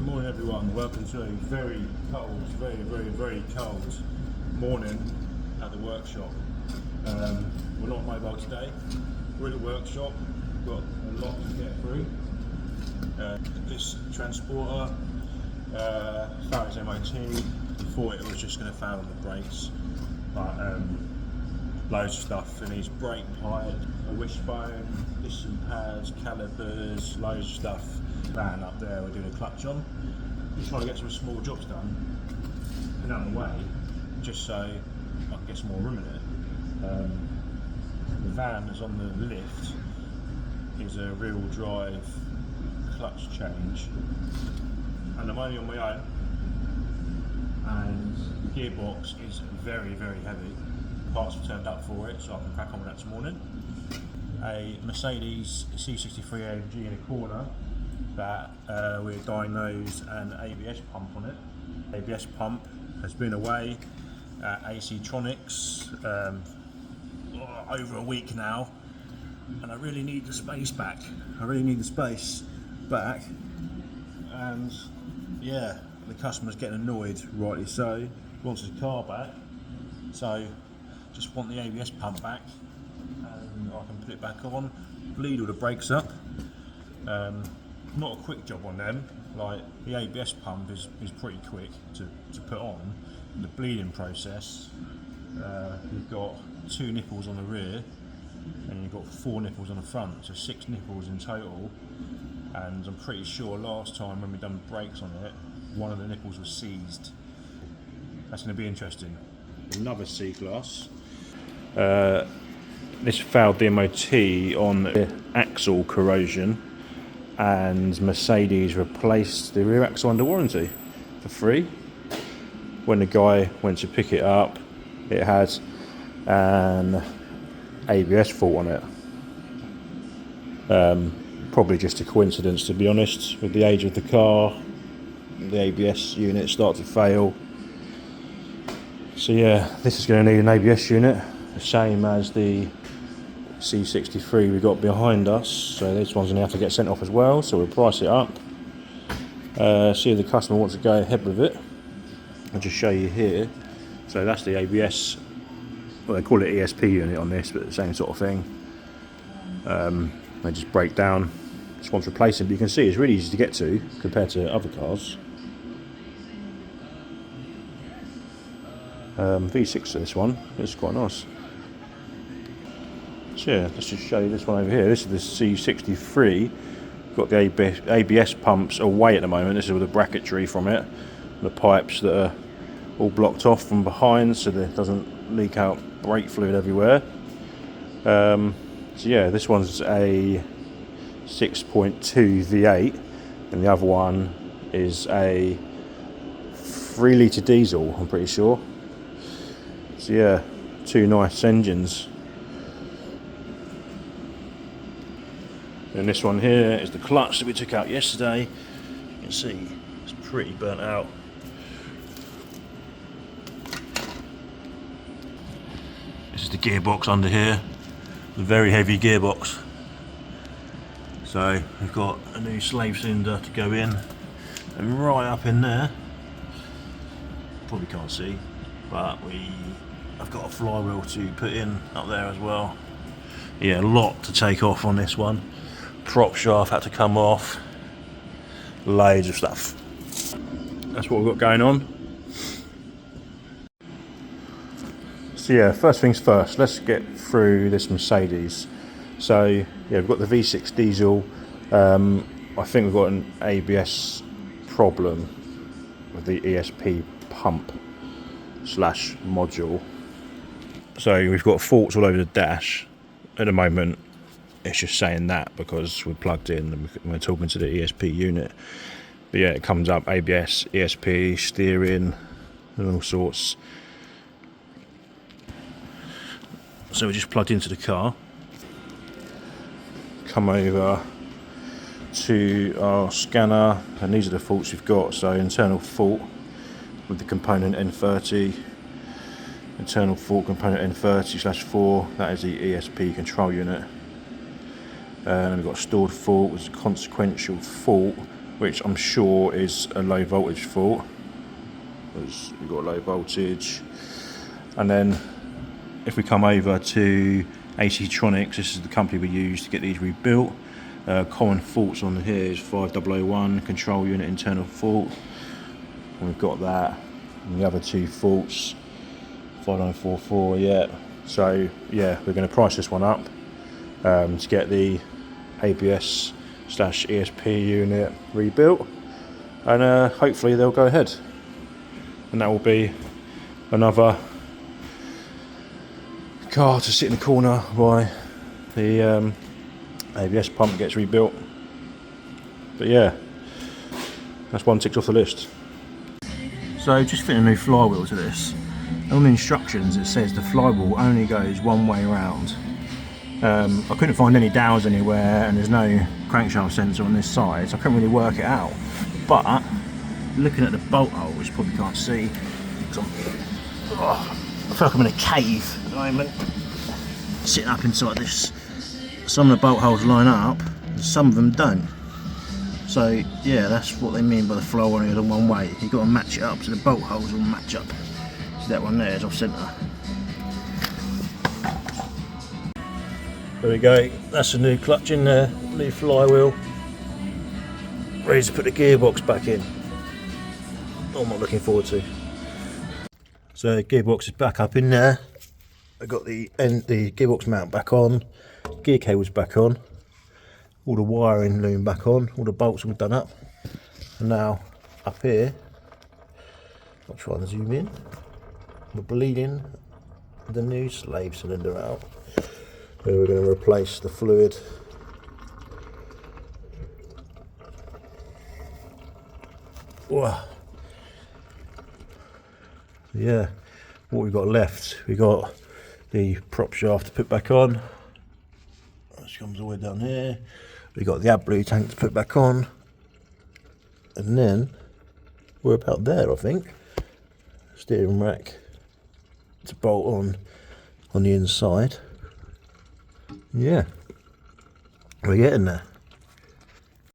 morning everyone, welcome to a very cold, very cold morning at the workshop. We're not mobile today, we're at the workshop, we've got a lot to get through. This transporter failed its MOT, thought it was just going to fail on the brakes, but loads of stuff. It needs brake pipe, a wishbone, piston pads, calipers, loads of stuff. Van up there we're doing a clutch on. Just trying to get some small jobs done and out of the way, just so I can get some more room in it. The van that's on the lift is a rear wheel drive clutch change, and I'm only on my own, and the gearbox is very heavy. Parts have turned up for it, so I can crack on with that this morning. A Mercedes C63 Amg in a corner that we diagnosed an ABS pump on it. ABS pump has been away at AC Tronics over a week now, and I really need the space back. And yeah, the customer's getting annoyed, rightly so. He wants his car back, so just want the ABS pump back, and I can put it back on, bleed all the brakes up. Not a quick job on them, like the ABS pump is pretty quick to put on. The bleeding process, you've got 2 nipples on the rear and you've got 4 nipples on the front, so 6 nipples in total. And I'm pretty sure last time when we done brakes on it, one of the nipples was seized. That's going to be interesting. Another C-Class. This failed the MOT on the axle corrosion, and Mercedes replaced the rear axle under warranty for free. When the guy went to pick it up, it had an ABS fault on it. Probably just a coincidence, to be honest. With the age of the car, the ABS unit started to fail. So yeah, this is going to need an ABS unit, the same as the C63 we got behind us, so this one's going to have to get sent off as well, so we'll price it up, see if the customer wants to go ahead with it. I'll just show you here. So that's the ABS, well, they call it ESP unit on this, but the same sort of thing. They just break down, this one's replacing, but you can see it's really easy to get to compared to other cars. V6 for this one, it's quite nice. So yeah, let's just show you this one over here. This is the C63. Got the ABS pumps away at the moment. This is with the bracketry from it. The pipes that are all blocked off from behind so that it doesn't leak out brake fluid everywhere. So yeah, this one's a 6.2 V8 and the other one is a 3 litre diesel, I'm pretty sure. So yeah, 2 nice engines. And this one here is the clutch that we took out yesterday. You can see it's pretty burnt out. This is the gearbox under here, the very heavy gearbox. So we've got a new slave cylinder to go in, and right up in there, probably can't see, but I've got a flywheel to put in up there as well. Yeah, a lot to take off on this one. Prop shaft had to come off, loads of stuff. That's what we've got going on. So yeah, first things first, let's get through this Mercedes. So yeah, we've got the V6 diesel. I think we've got an ABS problem with the ESP pump slash module. So we've got faults all over the dash at the moment. It's just saying that because we're plugged in and we're talking to the ESP unit. But yeah, it comes up ABS, ESP, steering, and all sorts. So we're just plugged into the car. Come over to our scanner, and these are the faults we've got. So internal fault with the component N30. Internal fault component N30/4, that is the ESP control unit. And we've got a stored fault, which is a consequential fault which I'm sure is a low voltage fault, because we've got low voltage. And then if we come over to AC-tronics, this is the company we use to get these rebuilt. Common faults on here is 5001, control unit internal fault. And we've got that. And the other two faults, 5944, yeah. So yeah, we're going to price this one up to get the ABS/ESP unit rebuilt, and hopefully they'll go ahead. And that will be another car to sit in the corner while the ABS pump gets rebuilt. But yeah, that's one ticked off the list. So just fitting a new flywheel to this. On the instructions it says the flywheel only goes one way around. I couldn't find any dowels anywhere, and there's no crankshaft sensor on this side, so I couldn't really work it out. But looking at the bolt holes, you probably can't see, I feel like I'm in a cave at the moment, sitting up inside this. Some of the bolt holes line up, and some of them don't. So yeah, that's what they mean by the flow only goes one way. You've got to match it up so the bolt holes will match up. See, that one there is off centre. There we go, that's a new clutch in there, new flywheel. Ready to put the gearbox back in. I'm not looking forward to. So the gearbox is back up in there. I got the gearbox mount back on, gear cables back on, all the wiring loom back on, all the bolts all done up. And now up here, I'll try and zoom in, we're bleeding the new slave cylinder out. We're going to replace the fluid. Whoa. Yeah, what we've got left, we got the prop shaft to put back on, which comes all the way down here. We got the AdBlue tank to put back on, and then we're about there, I think. Steering rack to bolt on the inside. Yeah, we're getting there.